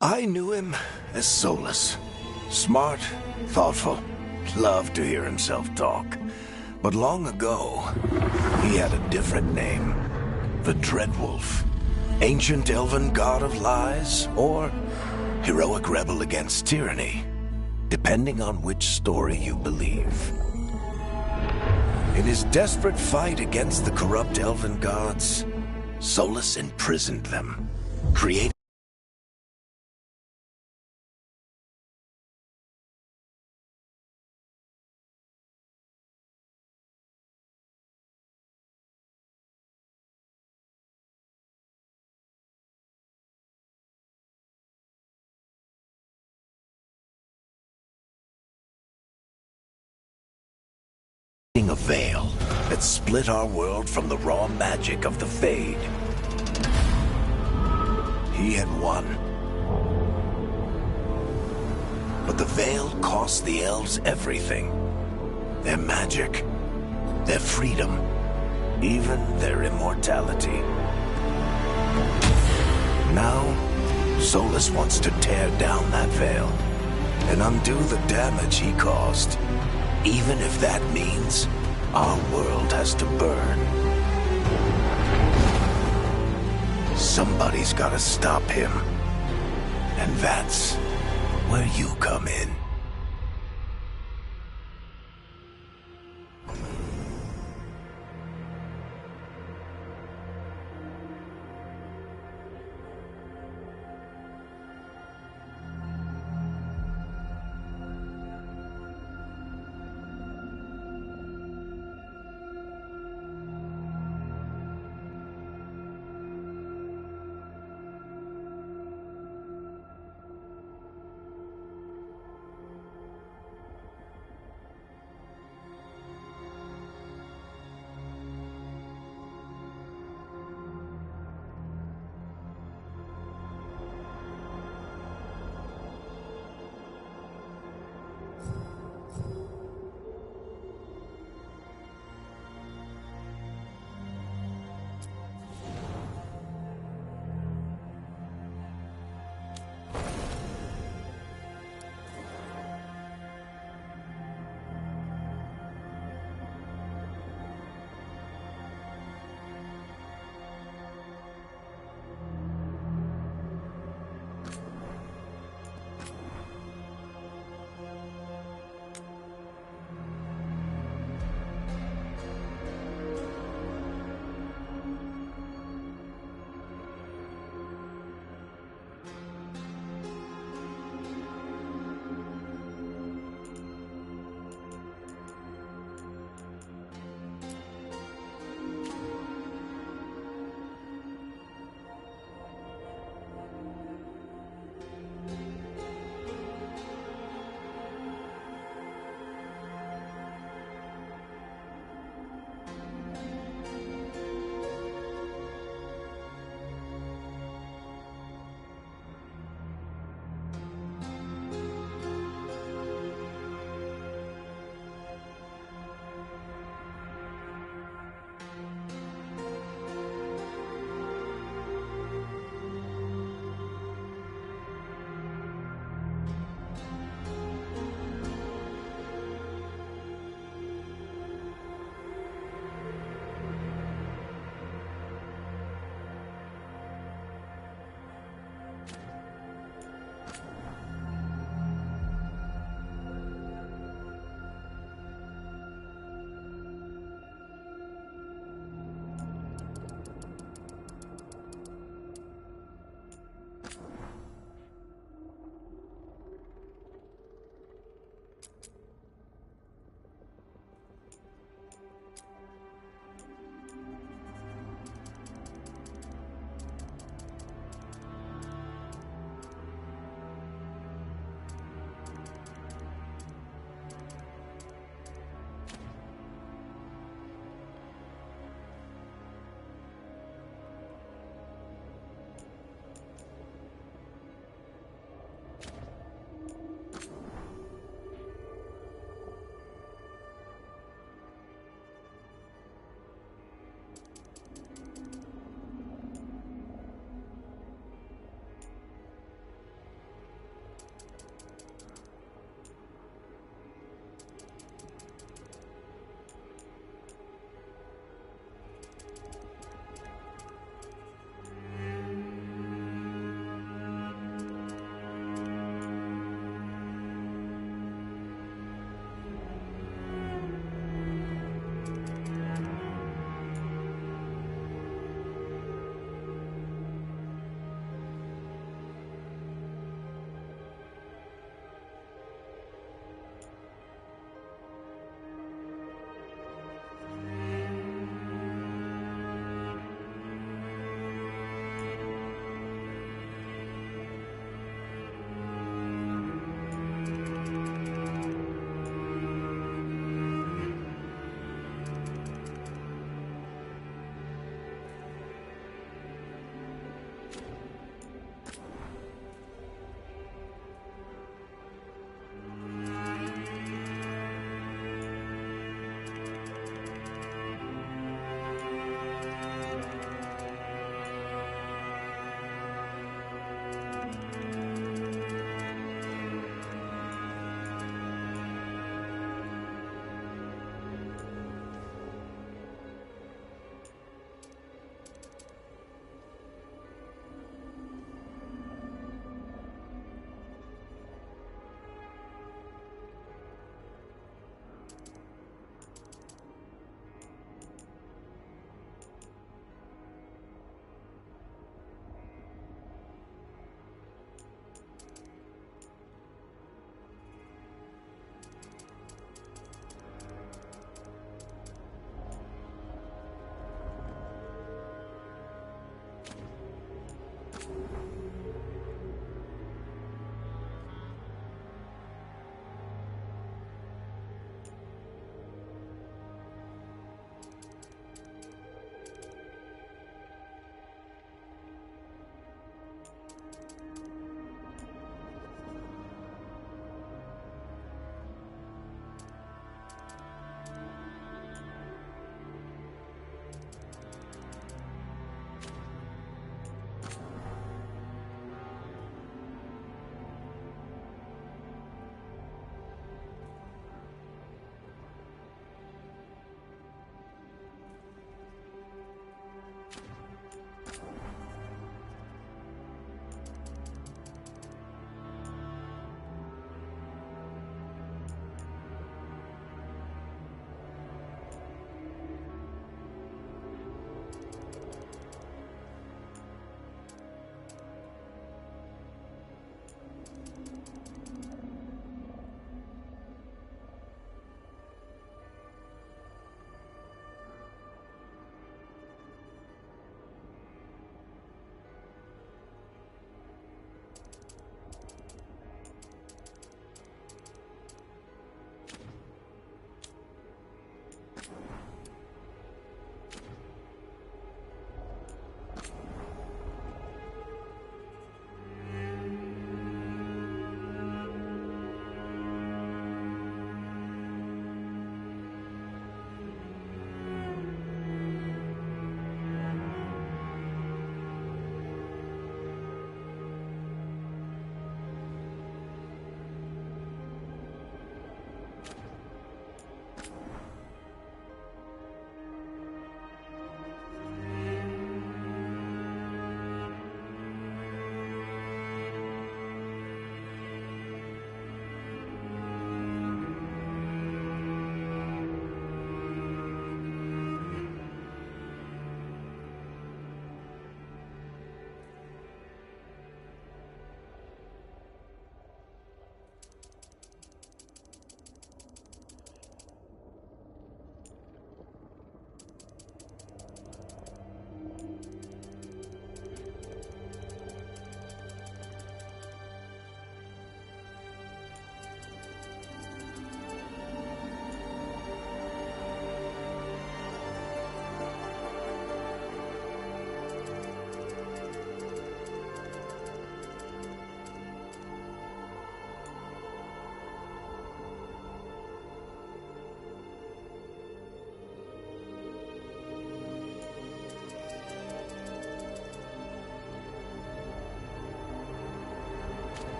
I knew him as Solus. Smart, thoughtful, loved to hear himself talk. But long ago, he had a different name. The Dreadwolf. Ancient elven god of lies, or heroic rebel against tyranny, depending on which story you believe. In his desperate fight against the corrupt elven gods, Solus imprisoned them, creating a veil that split our world from the raw magic of the Fade. He had won. But the veil cost the elves everything. Their magic, their freedom, even their immortality. Now, Solus wants to tear down that veil and undo the damage he caused, even if that means our world has to burn. Somebody's gotta stop him. And that's where you come in.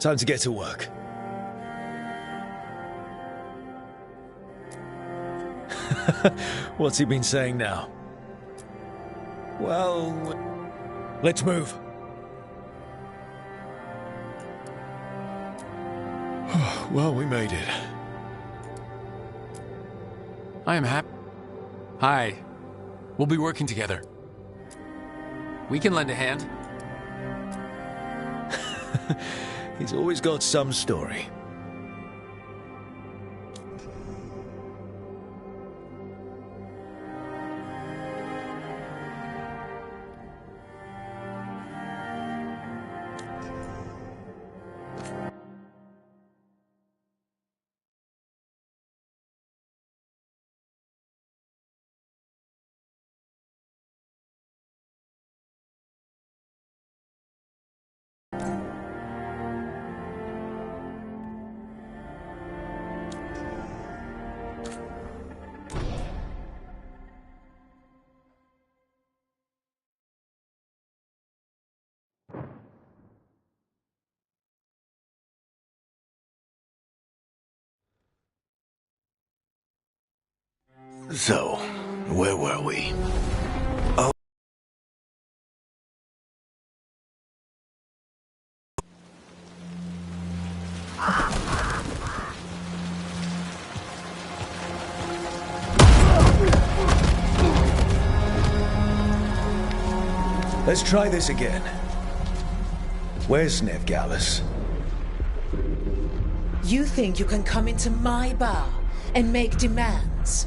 Time to get to work. What's he been saying now? Well, let's move. Well, we made it. I am happy. Hi. We'll be working together. We can lend a hand. He's always got some story. So, where were we? Oh. Let's try this again. Where's Nevgalis? You think you can come into my bar and make demands?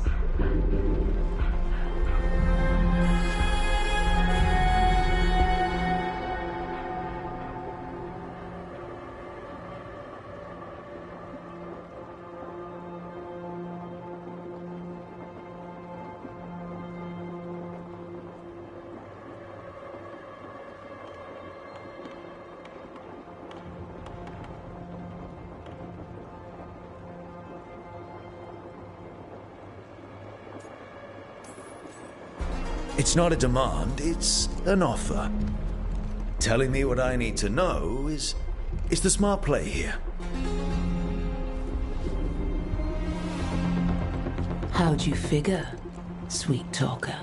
It's not a demand, it's an offer. Telling me what I need to know is the smart play here. How'd you figure, sweet talker?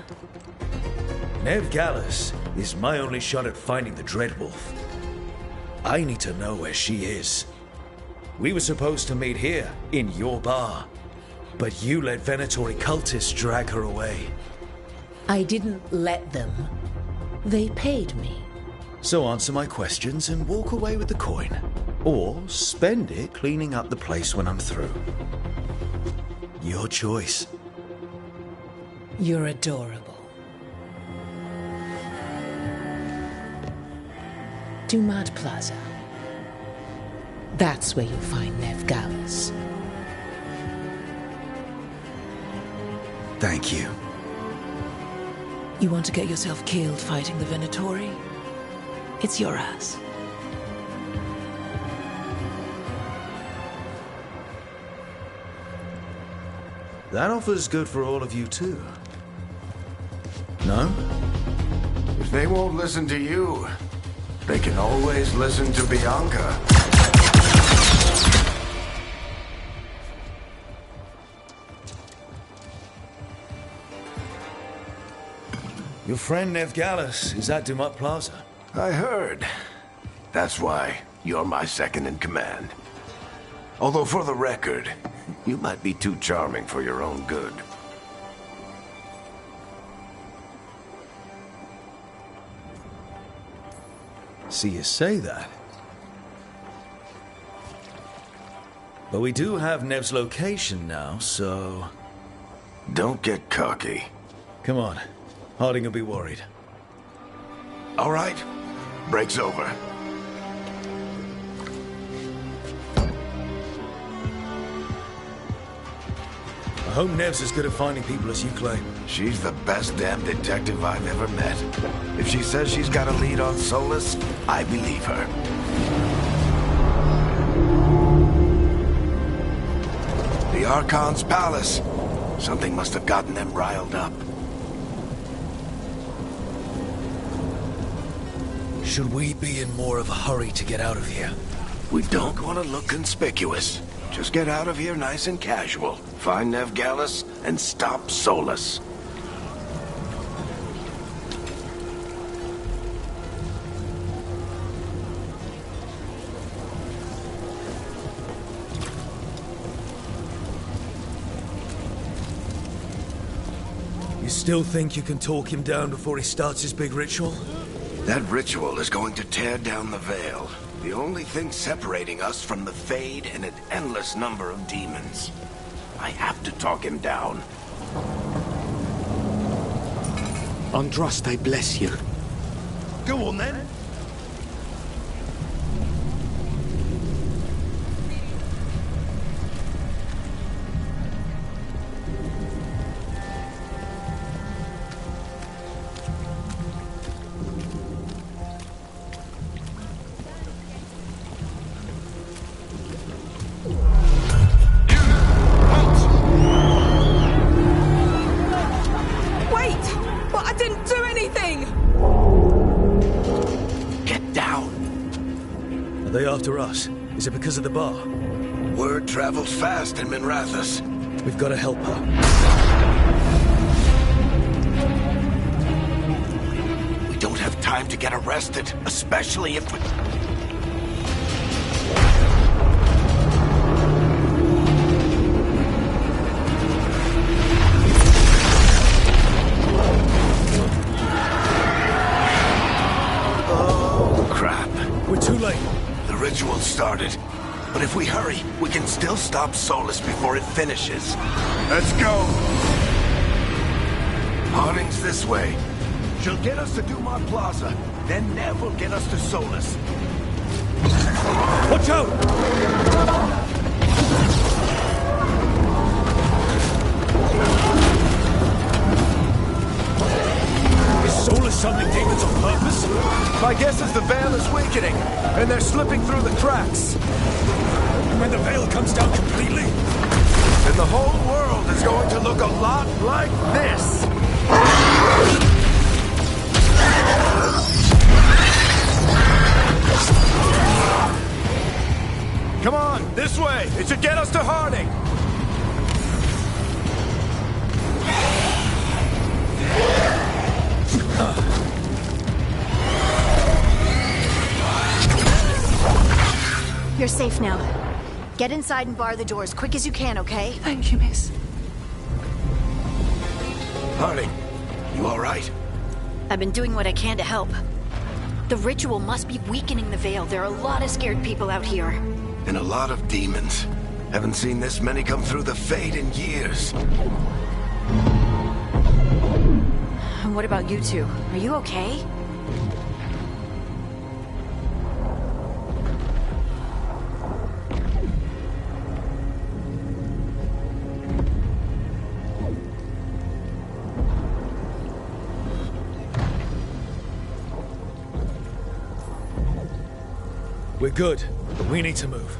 Nevgalis is my only shot at finding the Dreadwolf. I need to know where she is. We were supposed to meet here, in your bar. But you let Venatori cultists drag her away. I didn't let them. They paid me. So answer my questions and walk away with the coin. Or spend it cleaning up the place when I'm through. Your choice. You're adorable. Dumad Plaza. That's where you'll find Nevgalis. Thank you. You want to get yourself killed fighting the Venatori? It's your ass. That offer's good for all of you too. No? If they won't listen to you, they can always listen to Bianca. Your friend Nevgalis is at Dumad Plaza. I heard. That's why you're my second in command. Although for the record, you might be too charming for your own good. See you say that. But we do have Nev's location now, so... Don't get cocky. Come on. Harding will be worried. All right. Break's over. I hope Nev's as good at finding people as you claim. She's the best damn detective I've ever met. If she says she's got a lead on Solus, I believe her. The Archon's palace. Something must have gotten them riled up. Should we be in more of a hurry to get out of here? We don't want to look conspicuous. Just get out of here nice and casual. Find Nevgalis and stop Solus. You still think you can talk him down before he starts his big ritual? That ritual is going to tear down the veil. The only thing separating us from the Fade and an endless number of demons. I have to talk him down. Androst, I bless you. Go on then. After us? Is it because of the bar? Word travels fast in Minrathous. We've got to help her. We don't have time to get arrested, especially if we... Oh, crap. We're too late. The ritual started, but if we hurry, we can still stop Solus before it finishes. Let's go! Harding's this way. She'll get us to Dumont Plaza, then Nev will get us to Solus. Watch out! Is Solus summoning demons on purpose? My guess is the veil is weakening, and they're slipping through the cracks. And when the veil comes down completely? Then the whole world is going to look a lot like this. Come on, this way. It should get us to Harding. You're safe now. Get inside and bar the door as quick as you can, okay? Thank you, miss. Harding, you all right? I've been doing what I can to help. The ritual must be weakening the veil. There are a lot of scared people out here. And a lot of demons. Haven't seen this many come through the Fade in years. And what about you two? Are you okay? We're good, but we need to move.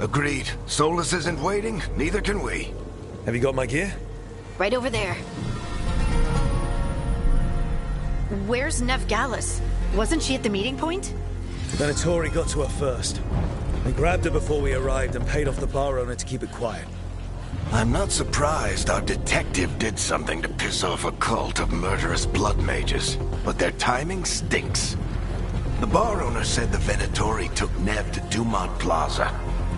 Agreed. Solus isn't waiting, neither can we. Have you got my gear? Right over there. Where's Nevgalis? Wasn't she at the meeting point? Venatori got to her first. They grabbed her before we arrived and paid off the bar owner to keep it quiet. I'm not surprised our detective did something to piss off a cult of murderous blood mages, but their timing stinks. The bar owner said the Venatori took Nev to Dumont Plaza.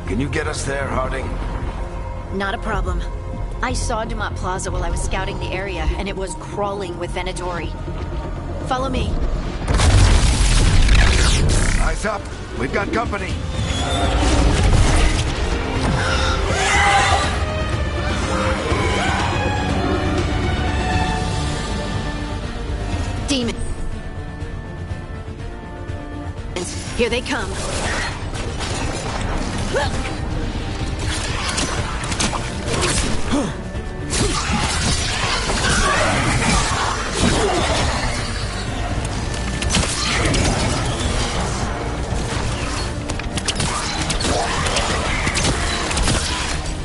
Can you get us there, Harding? Not a problem. I saw Dumont Plaza while I was scouting the area, and it was crawling with Venatori. Follow me. Eyes up. We've got company. Demons. Here they come.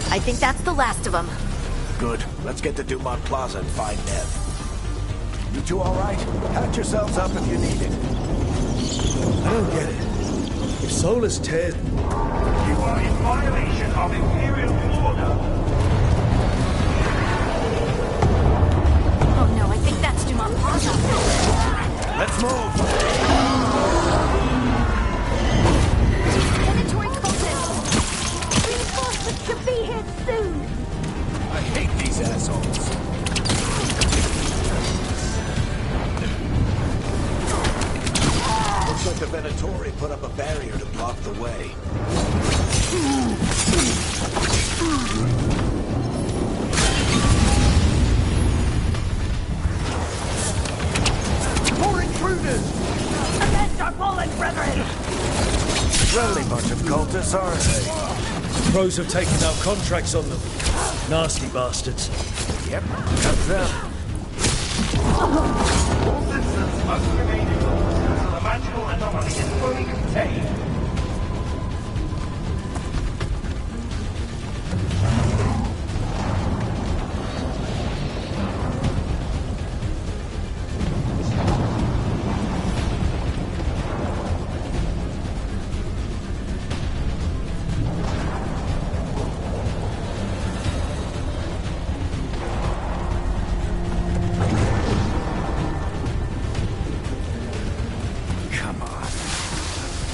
I think that's the last of them. Good. Let's get to Dumont Plaza and find Nev. You two all right? Patch yourselves up if you need it. I don't get it. If Solus tears... You are in violation of Imperial order. Oh no, I think that's Dumont Plaza. Let's move! Mandatory cultists! Reinforcements should be here soon! I hate these assholes. Looks like the Venatori put up a barrier to block the way. More intruders! Avenge our fallen brethren! Friendly bunch of cultists, aren't they? Pros have taken out contracts on them. Nasty bastards. Yep, that's them. All citizens must remain indoors until the magical anomaly is fully contained.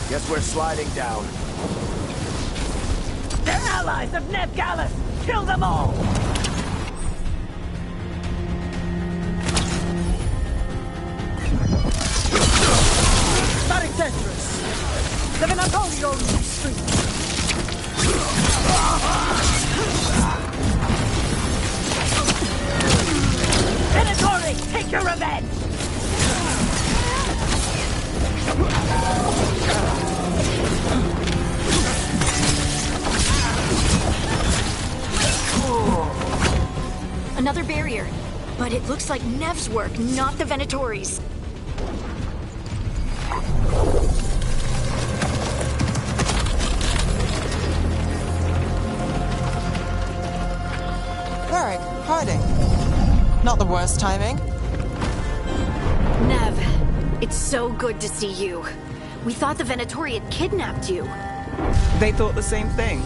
Guess we're sliding down. They're allies of Ned Gallus! Kill them all! Starting Tetris! The Venatorium Street! Venatori, take your revenge! Another barrier. But it looks like Nev's work, not the Venatori's. Varric, hiding. Not the worst timing. Nev, it's so good to see you. We thought the Venatori had kidnapped you. They thought the same thing.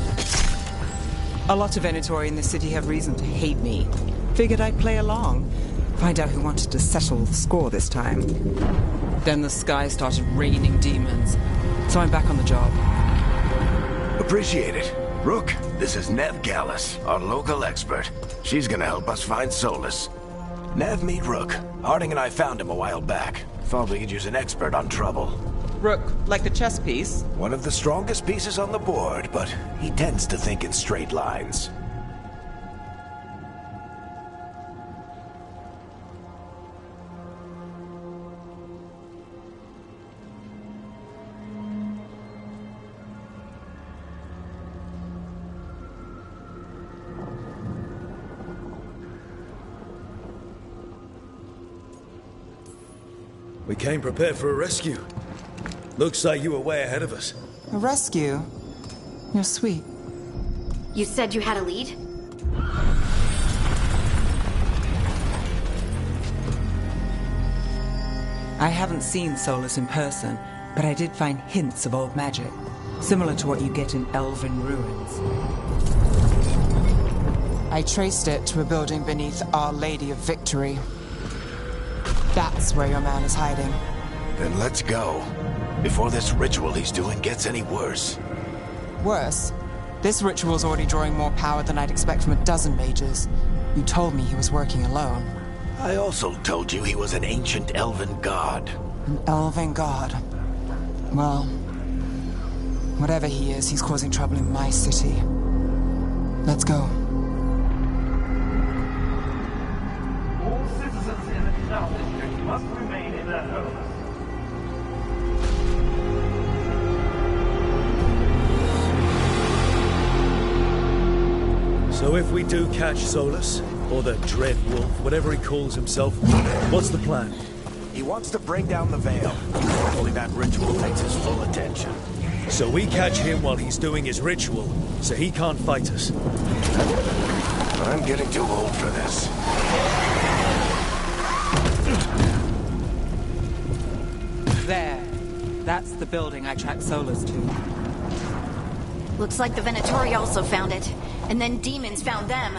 A lot of Venatori in the city have reason to hate me. Figured I'd play along. Find out who wanted to settle the score this time. Then the sky started raining demons. So I'm back on the job. Appreciate it. Rook, this is Nev Gallus, our local expert. She's gonna help us find Solus. Nev, meet Rook. Harding and I found him a while back. Thought we could use an expert on trouble. Rook, like the chess piece? One of the strongest pieces on the board, but he tends to think in straight lines. We came prepared for a rescue. Looks like you were way ahead of us. A rescue? You're sweet. You said you had a lead? I haven't seen Solus in person, but I did find hints of old magic. Similar to what you get in elven ruins. I traced it to a building beneath Our Lady of Victory. That's where your man is hiding. Then let's go. Before this ritual he's doing gets any worse. Worse? This ritual's already drawing more power than I'd expect from a dozen mages. You told me he was working alone. I also told you he was an ancient elven god. An elven god. Well, whatever he is, he's causing trouble in my city. Let's go. All citizens in the Canal District must remain in their homes. So if we do catch Solus, or the Dread Wolf, whatever he calls himself, what's the plan? He wants to bring down the veil. Only that ritual takes his full attention. So we catch him while he's doing his ritual, so he can't fight us. I'm getting too old for this. There. That's the building I tracked Solus to. Looks like the Venatori also found it. And then demons found them.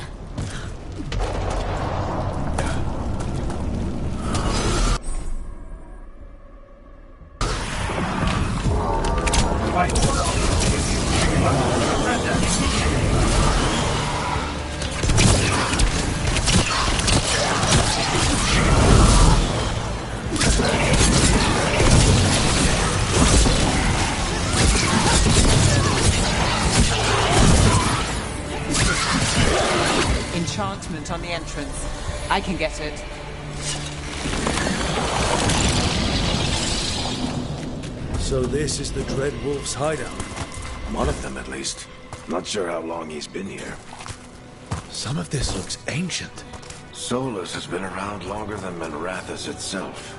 Enchantment on the entrance. I can get it. So this is the Dread Wolf's hideout. One of them, at least. Not sure how long he's been here. Some of this looks ancient. Solus has been around longer than Minrathous itself.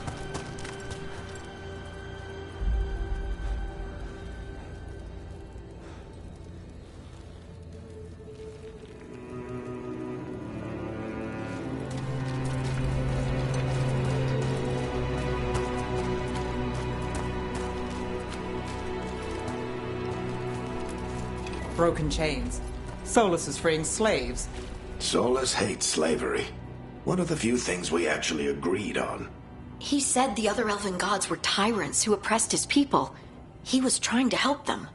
Broken chains. Solus is freeing slaves. Solus hates slavery. One of the few things we actually agreed on. He said the other elven gods were tyrants who oppressed his people. He was trying to help them.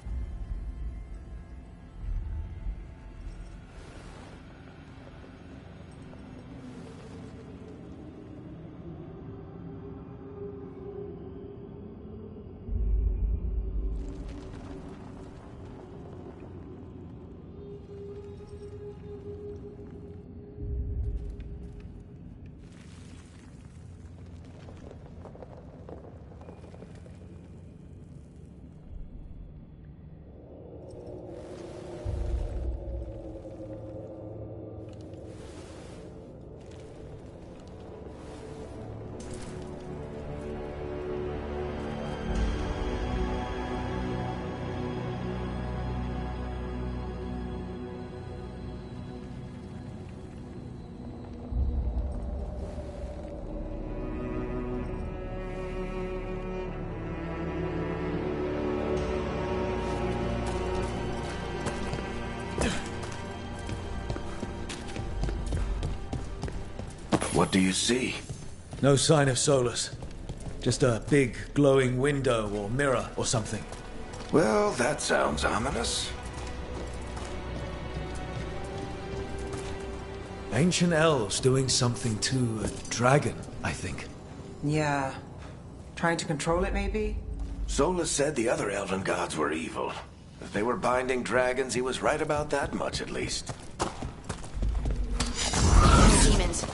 What do you see? No sign of Solus. Just a big glowing window or mirror or something. Well, that sounds ominous. Ancient elves doing something to a dragon, I think. Yeah. Trying to control it, maybe? Solus said the other elven gods were evil. If they were binding dragons, he was right about that much, at least. Demons.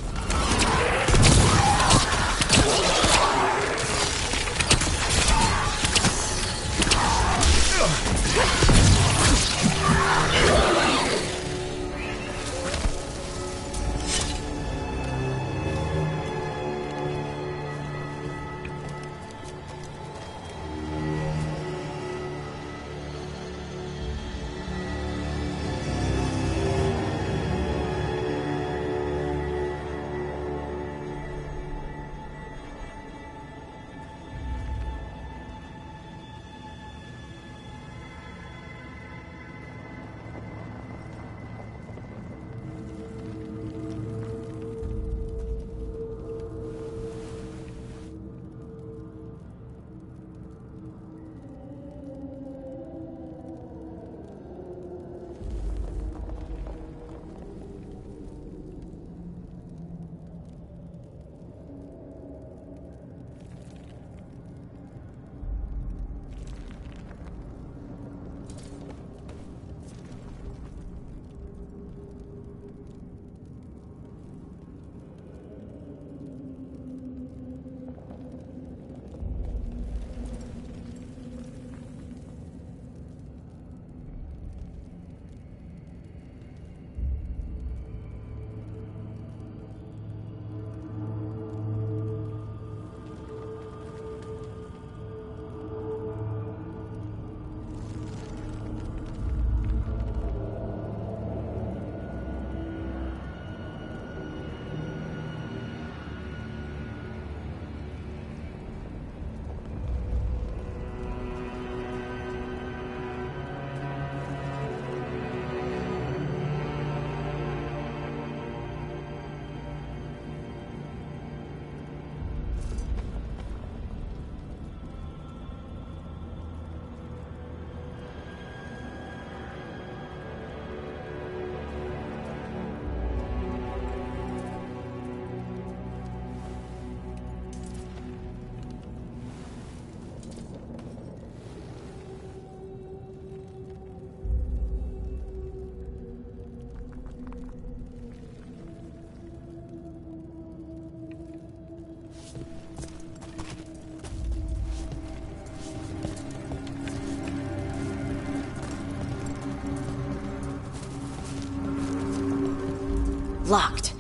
Locked.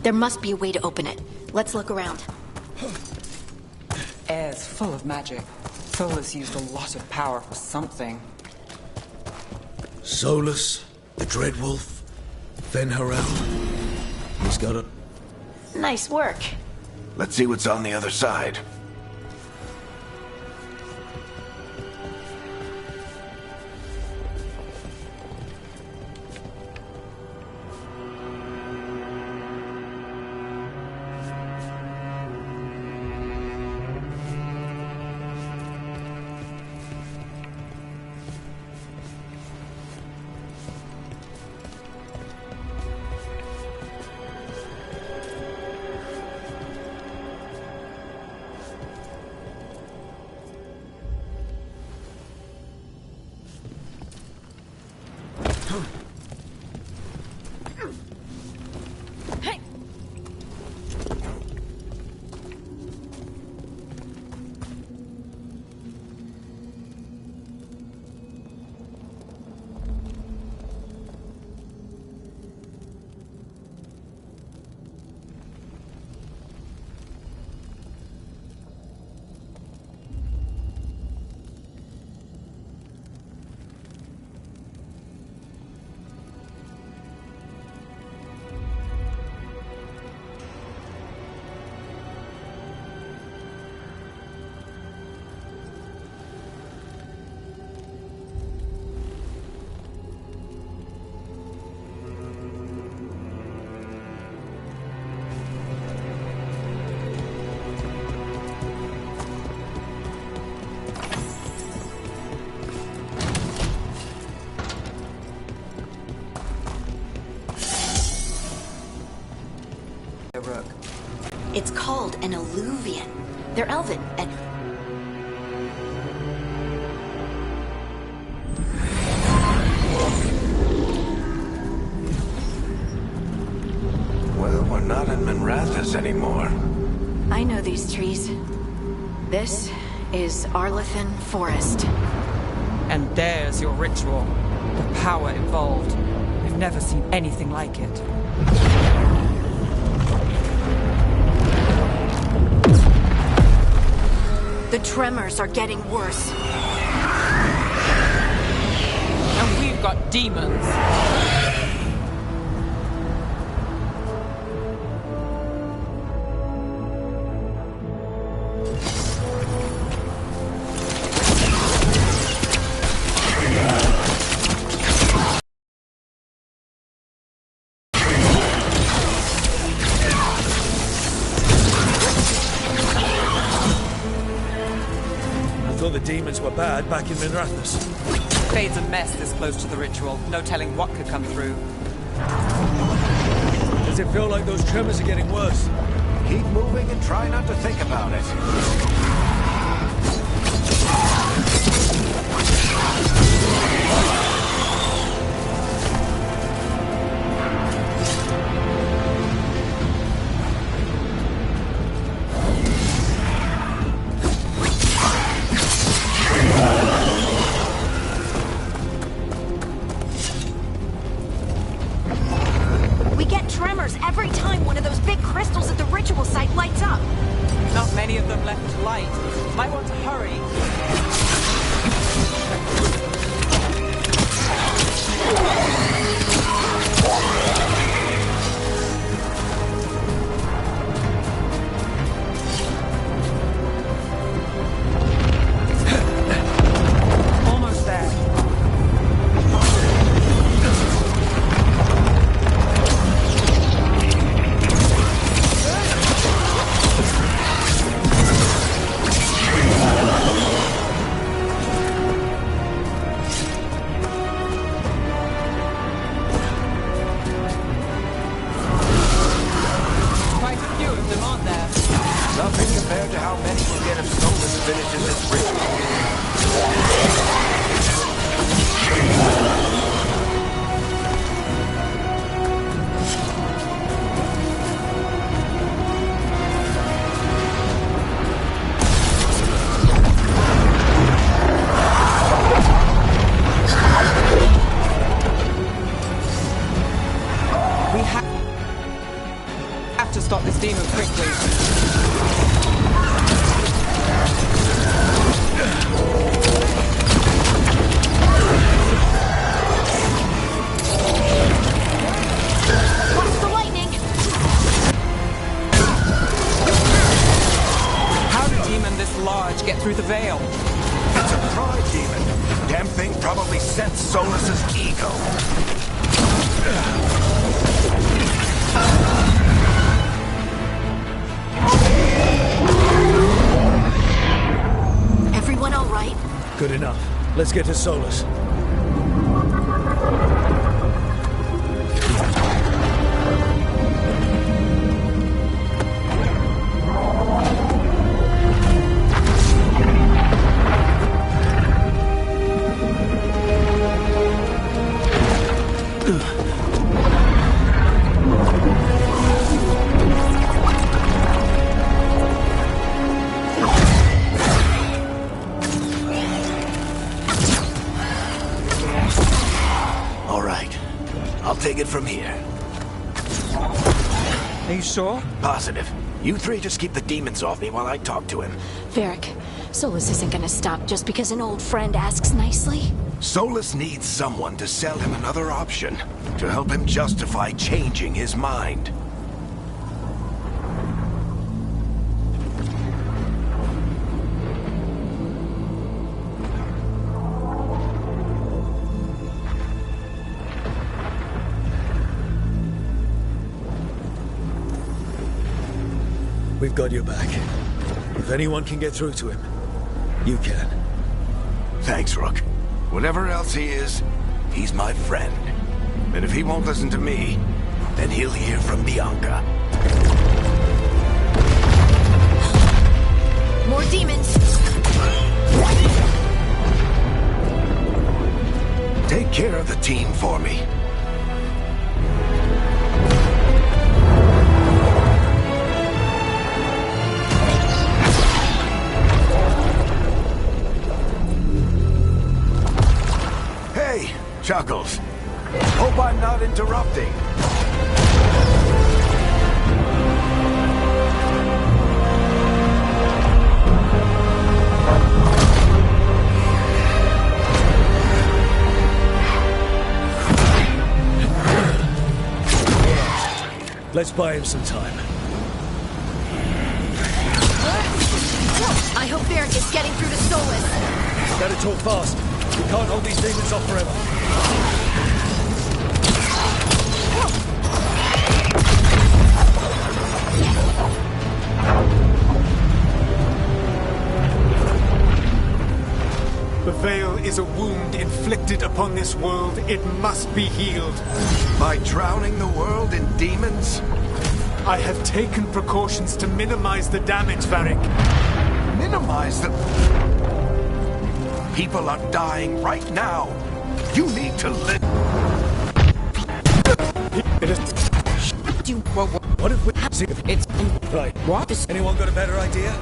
There must be a way to open it. Let's look around. Air's full of magic. Solus used a lot of power for something. Solus, the Dreadwolf, Fenharel. He's got a... Nice work. Let's see what's on the other side. It's called an alluvian. They're elven and... Well, we're not in Minrathous anymore. I know these trees. This is Arlethan Forest. And there's your ritual. The power involved. I've never seen anything like it. The tremors are getting worse. And we've got demons. The demons were bad back in Minrathous. Fade's a mess this close to the ritual. No telling what could come through. Does it feel like those tremors are getting worse? Keep moving and try not to think about it. Every time one of those big crystals at the ritual site lights up. Not many of them left to light. Might want to hurry. Almost there. Nothing compared to how many will get if Solus finishes this ritual. lodge get through the veil? It's a pride demon. Damn thing probably sensed Solus's ego. Everyone all right? Good enough. Let's get to Solus. Take it from here. Are you sure? Positive. You three just keep the demons off me while I talk to him. Varric, Solus isn't gonna stop just because an old friend asks nicely. Solus needs someone to sell him another option, to help him justify changing his mind. We've got your back. If anyone can get through to him, you can. Thanks, Rook. Whatever else he is, he's my friend. And if he won't listen to me, then he'll hear from Bianca. More demons! Take care of the team for me. Chuckles. Hope I'm not interrupting. Let's buy him some time. I hope Varric is getting through to Solus. Better talk fast. We can't hold these demons off forever. The veil is a wound inflicted upon this world. It must be healed. By drowning the world in demons? I have taken precautions to minimize the damage, Varric. Minimize the... People are dying right now. You need to live. It is... What if we... See if it's... Right. What? Anyone got a better idea?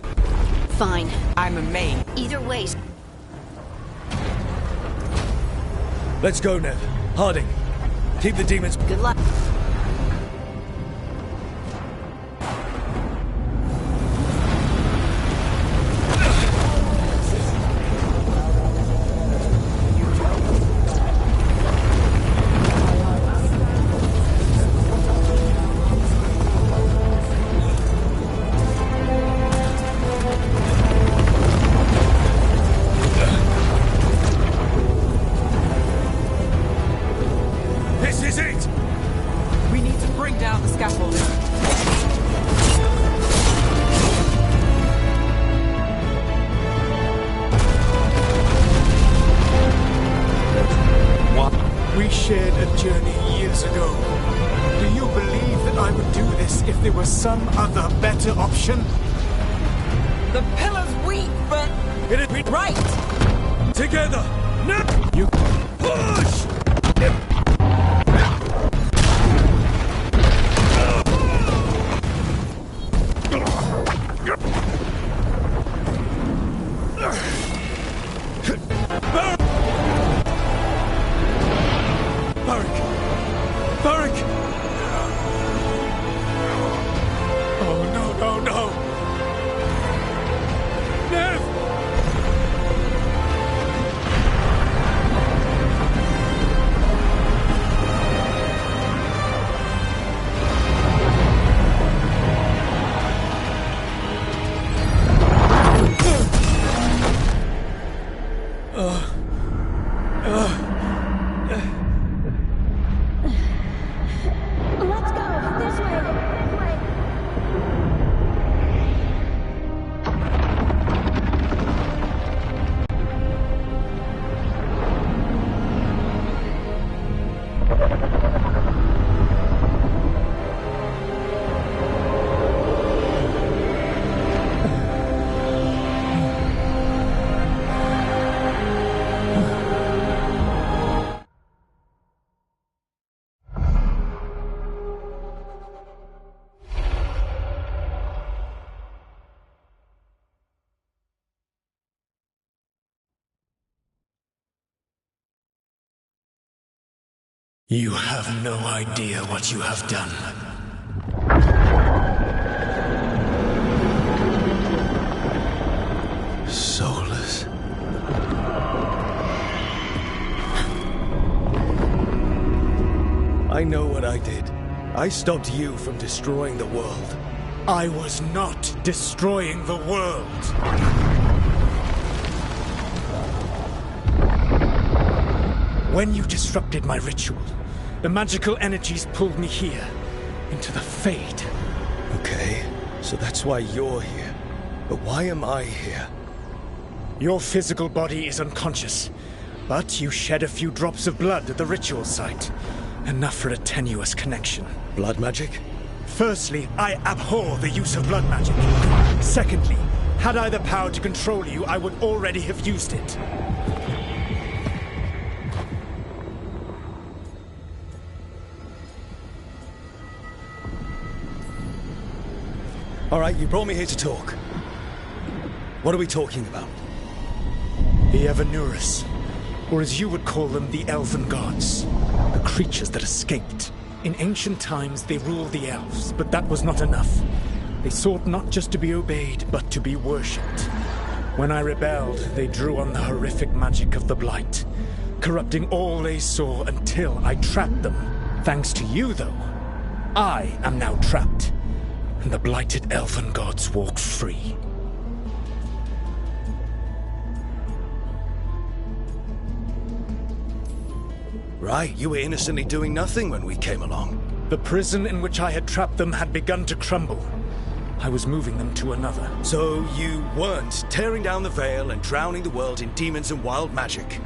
Fine. I'm a maid. Either way... Let's go, Nev. Harding. Keep the demons... Good luck. Some other better option? The pillar's weak, but... It'd be right! Together! No! You... Push! You have no idea what you have done. Soulless. I know what I did. I stopped you from destroying the world. I was not destroying the world. When you disrupted my ritual, the magical energies pulled me here, into the Fade. Okay, so that's why you're here. But why am I here? Your physical body is unconscious, but you shed a few drops of blood at the ritual site. Enough for a tenuous connection. Blood magic? Firstly, I abhor the use of blood magic. Secondly, had I the power to control you, I would already have used it. All right, you brought me here to talk. What are we talking about? The Evanurus, or as you would call them, the Elven Gods. The creatures that escaped. In ancient times, they ruled the elves, but that was not enough. They sought not just to be obeyed, but to be worshipped. When I rebelled, they drew on the horrific magic of the Blight, corrupting all they saw until I trapped them. Thanks to you, though, I am now trapped, and the blighted Elven Gods walk free. Right, you were innocently doing nothing when we came along. The prison in which I had trapped them had begun to crumble. I was moving them to another. So you weren't tearing down the veil and drowning the world in demons and wild magic?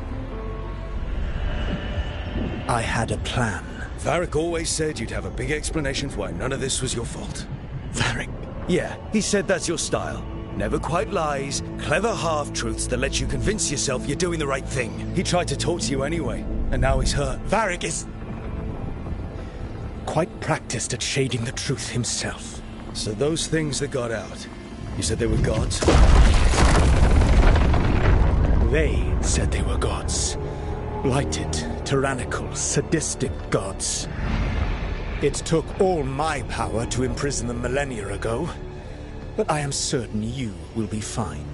I had a plan. Varric always said you'd have a big explanation for why none of this was your fault. Varric? Yeah, he said that's your style. Never quite lies, clever half-truths that let you convince yourself you're doing the right thing. He tried to talk to you anyway, and now he's hurt. Varric is quite practiced at shading the truth himself. So those things that got out, you said they were gods? They said they were gods. Blighted, tyrannical, sadistic gods. It took all my power to imprison them millennia ago, but I am certain you will be fine.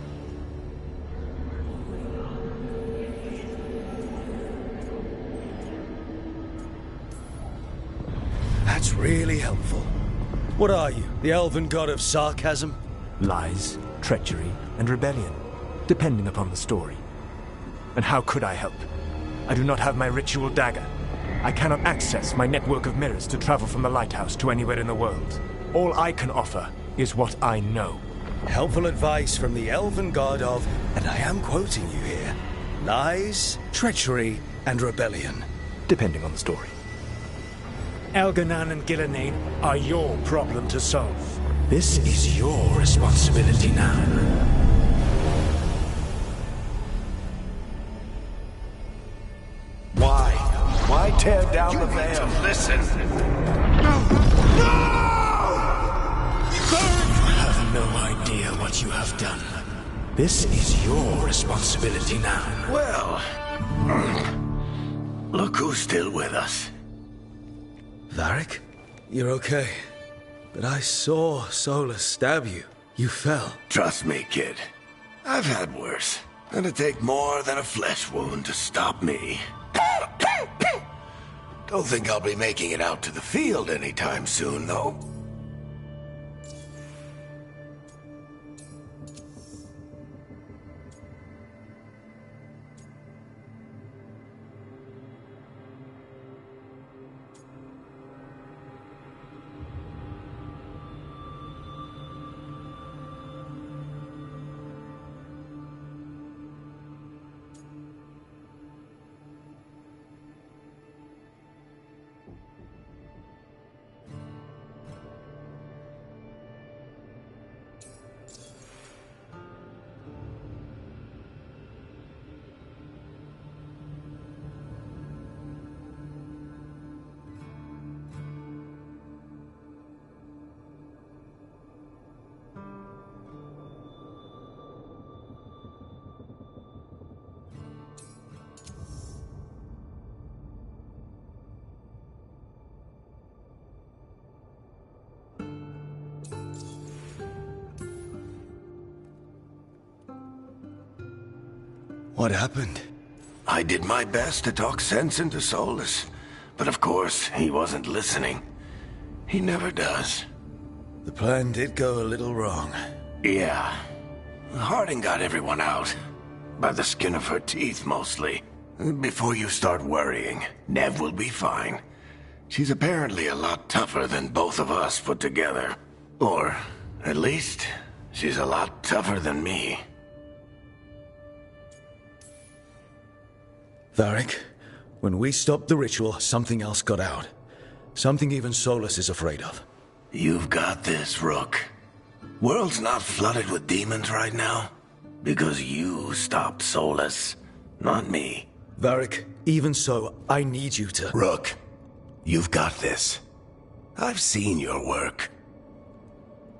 That's really helpful. What are you, the elven god of sarcasm? Lies, treachery, and rebellion, depending upon the story. And how could I help? I do not have my ritual dagger. I cannot access my network of mirrors to travel from the lighthouse to anywhere in the world. All I can offer is what I know. Helpful advice from the elven god of, and I am quoting you here, lies, treachery, and rebellion. Depending on the story. Elganan and Gillenane are your problem to solve. This is your responsibility now. Why tear down the veil? Listen. You have no idea what you have done. This is your responsibility now. Well, look who's still with us. Varric? You're okay. But I saw Solus stab you. You fell. Trust me, kid. I've had worse. It'd take more than a flesh wound to stop me. Don't think I'll be making it out to the field anytime soon, though. What happened? I did my best to talk sense into Solus, but of course, he wasn't listening. He never does. The plan did go a little wrong. Yeah. Harding got everyone out. By the skin of her teeth, mostly. Before you start worrying, Nev will be fine. She's apparently a lot tougher than both of us put together. Or, at least, she's a lot tougher than me. Varric, when we stopped the ritual, something else got out. Something even Solus is afraid of. You've got this, Rook. World's not flooded with demons right now. Because you stopped Solus, not me. Varric, even so, I need you to... Rook, you've got this. I've seen your work.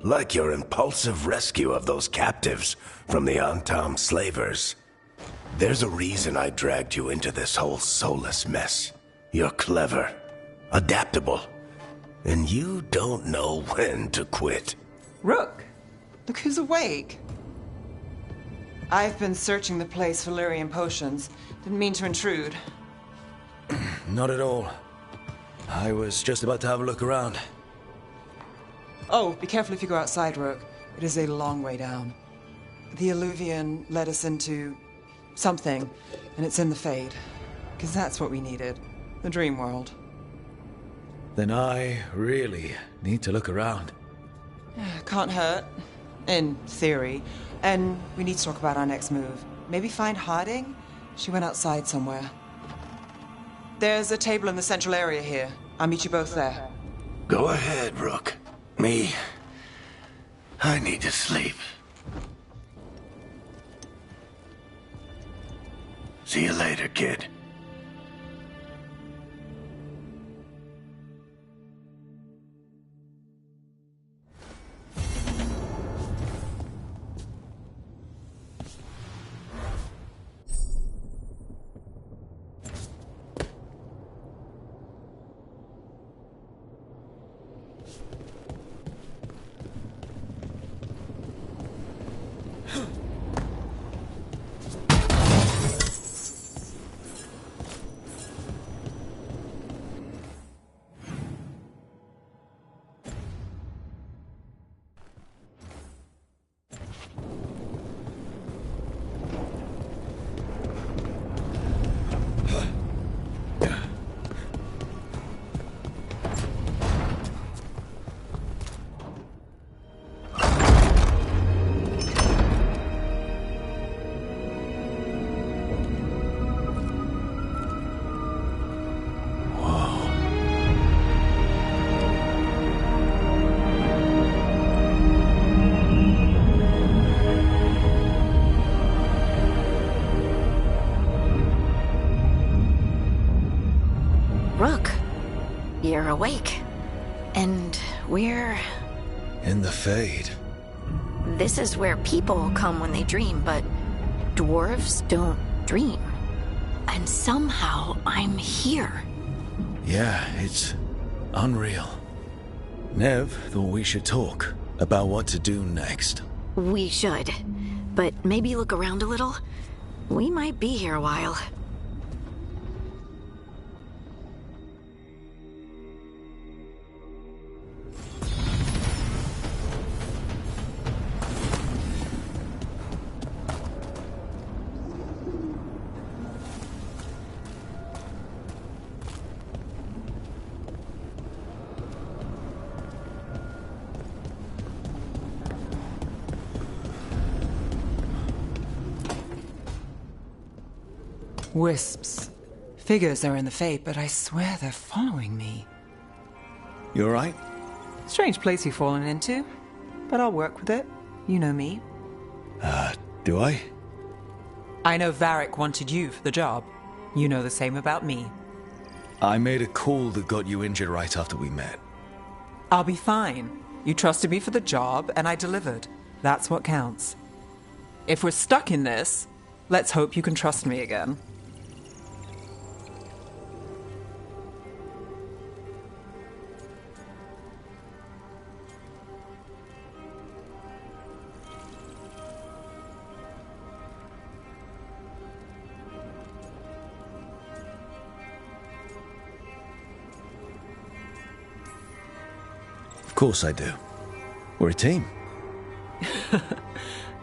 Like your impulsive rescue of those captives from the Antam slavers. There's a reason I dragged you into this whole Solus mess. You're clever, adaptable, and you don't know when to quit. Rook, look who's awake. I've been searching the place for Lyrian potions. Didn't mean to intrude. Not at all. I was just about to have a look around. Oh, be careful if you go outside, Rook. It is a long way down. The Alluvian led us into something, and it's in the Fade. Because that's what we needed. The dream world. Then I really need to look around. Can't hurt. In theory. And we need to talk about our next move. Maybe find Harding? She went outside somewhere. There's a table in the central area here. I'll meet you both there. Go ahead, Rook. Me, I need to sleep. See you later, kid. Rook, you're awake. And we're... In the Fade. This is where people come when they dream, but dwarves don't dream. And somehow I'm here. Yeah, it's unreal. Nev thought we should talk about what to do next. We should. But maybe look around a little. We might be here a while. Wisps. Figures are in the Fade, but I swear they're following me. You alright? Strange place you've fallen into, but I'll work with it. You know me. Do I? I know Varric wanted you for the job. You know the same about me. I made a call that got you injured right after we met. I'll be fine. You trusted me for the job, and I delivered. That's what counts. If we're stuck in this, let's hope you can trust me again. course I do. We're a team.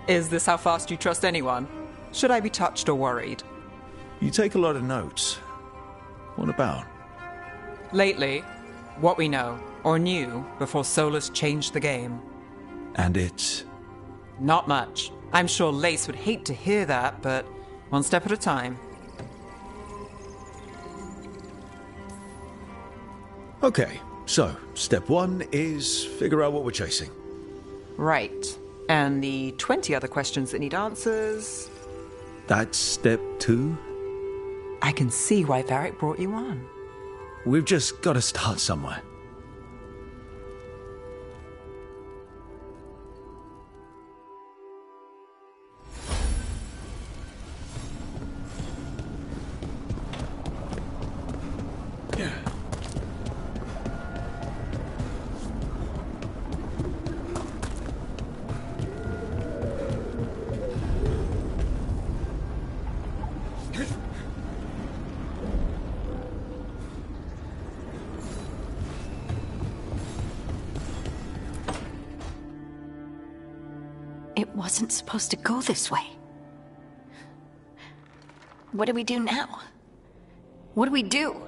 Is this how fast you trust anyone? Should I be touched or worried? You take a lot of notes. What about? Lately, what we know, or knew, before Solus changed the game. And it's... Not much. I'm sure Lace would hate to hear that, but one step at a time. Okay, so step 1 is figure out what we're chasing. Right. And the 20 other questions that need answers... That's step 2? I can see why Varric brought you on. We've just got to start somewhere. It wasn't supposed to go this way. What do we do now? What do we do?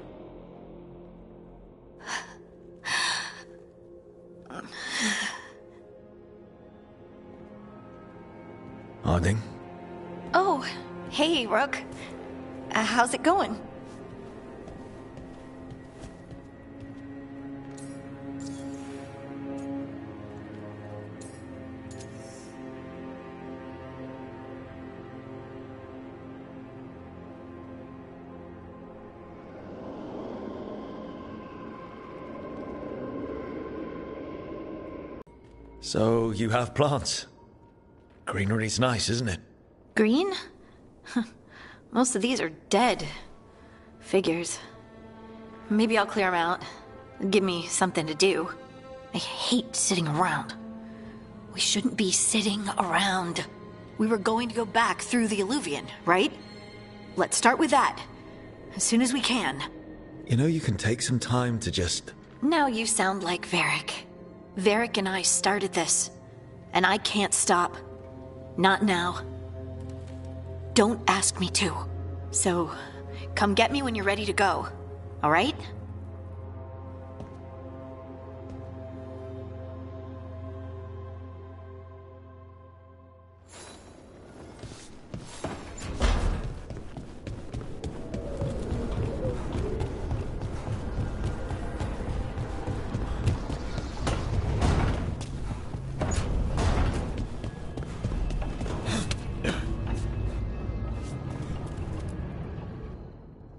Harding? Oh, hey, Rook. How's it going? So, you have plants. Greenery's nice, isn't it? Green? Most of these are dead. Figures. Maybe I'll clear them out. Give me something to do. I hate sitting around. We shouldn't be sitting around. We were going to go back through the Illuvian, right? Let's start with that. As soon as we can. You know, you can take some time to just... Now you sound like Varric. Varric and I started this. And I can't stop. Not now. Don't ask me to. So, come get me when you're ready to go. All right?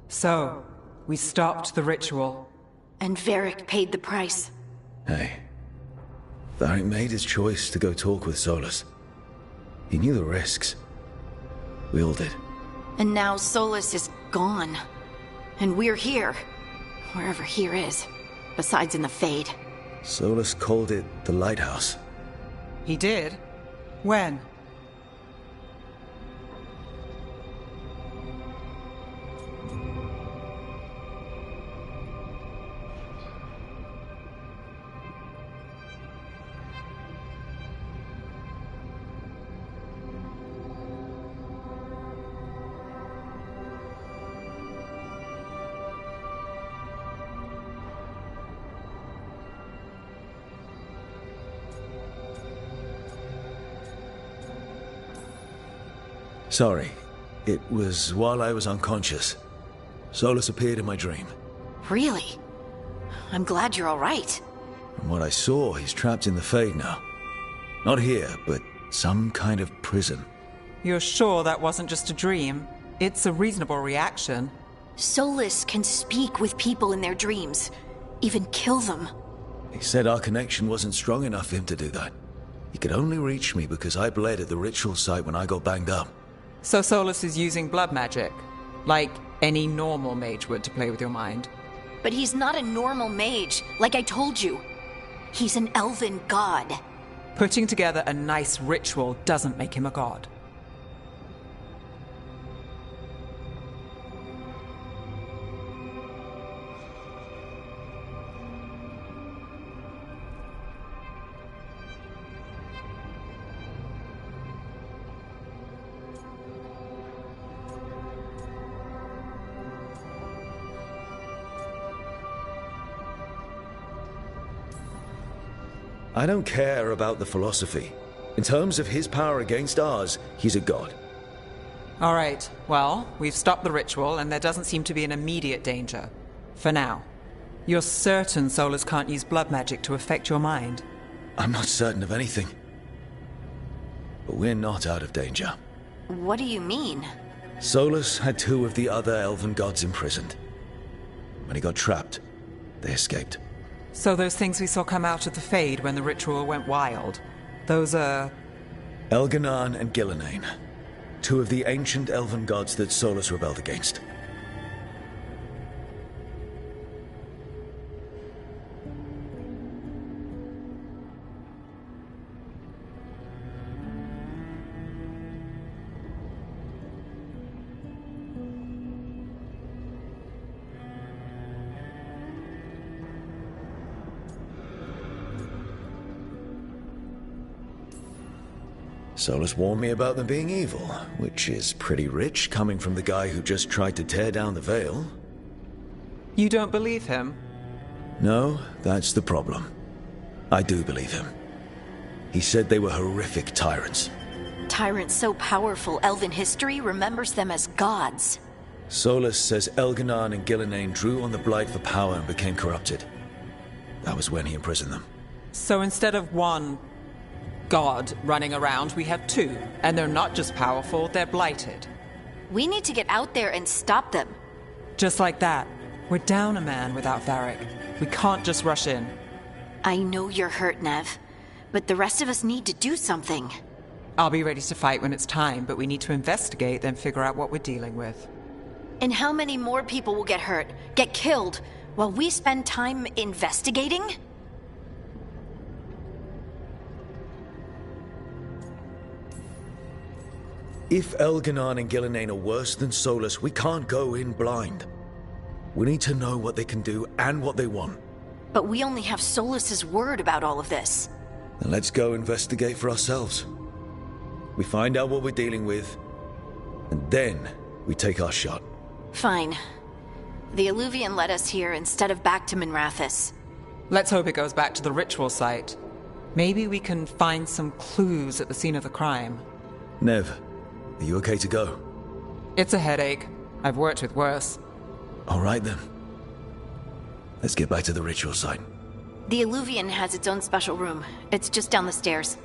So, we stopped the ritual. And Varric paid the price. Hey. Varric made his choice to go talk with Solus. He knew the risks. We all did. And now Solus is gone. And we're here. Wherever here is. Besides in the Fade. Solus called it the Lighthouse. He did? When? Sorry. It was while I was unconscious. Solus appeared in my dream. Really? I'm glad you're all right. From what I saw, he's trapped in the Fade now. Not here, but some kind of prison. You're sure that wasn't just a dream? It's a reasonable reaction. Solus can speak with people in their dreams. Even kill them. He said our connection wasn't strong enough for him to do that. He could only reach me because I bled at the ritual site when I got banged up. So Solus is using blood magic, like any normal mage would to play with your mind. But he's not a normal mage, like I told you. He's an elven god. Putting together a nice ritual doesn't make him a god. I don't care about the philosophy. In terms of his power against ours, he's a god. All right, well, we've stopped the ritual, and there doesn't seem to be an immediate danger. For now. You're certain Solus can't use blood magic to affect your mind? I'm not certain of anything. But we're not out of danger. What do you mean? Solus had 2 of the other elven gods imprisoned. When he got trapped, they escaped. So those things we saw come out of the Fade when the ritual went wild, those are... Elganan and Gillenane. 2 of the ancient elven gods that Solus rebelled against. Solus warned me about them being evil, which is pretty rich coming from the guy who just tried to tear down the veil. You don't believe him? No, that's the problem. I do believe him. He said they were horrific tyrants. Tyrants so powerful, elven history remembers them as gods. Solus says Elganan and Gillenane drew on the Blight for power and became corrupted. That was when he imprisoned them. So instead of one god running around, we have 2. And they're not just powerful, they're blighted. We need to get out there and stop them. Just like that. We're down a man without Varric. We can't just rush in. I know you're hurt, Nev, but the rest of us need to do something. I'll be ready to fight when it's time, but we need to investigate, then figure out what we're dealing with. And how many more people will get hurt, get killed, while we spend time investigating? If Elganan and Gillenane are worse than Solus, we can't go in blind. We need to know what they can do and what they want. But we only have Solus's word about all of this. Then let's go investigate for ourselves. We find out what we're dealing with, and then we take our shot. Fine. The Illuvian led us here instead of back to Minrathous. Let's hope it goes back to the ritual site. Maybe we can find some clues at the scene of the crime. Nev, are you okay to go? It's a headache. I've worked with worse. All right then. Let's get back to the ritual site. The Illuvian has its own special room. It's just down the stairs.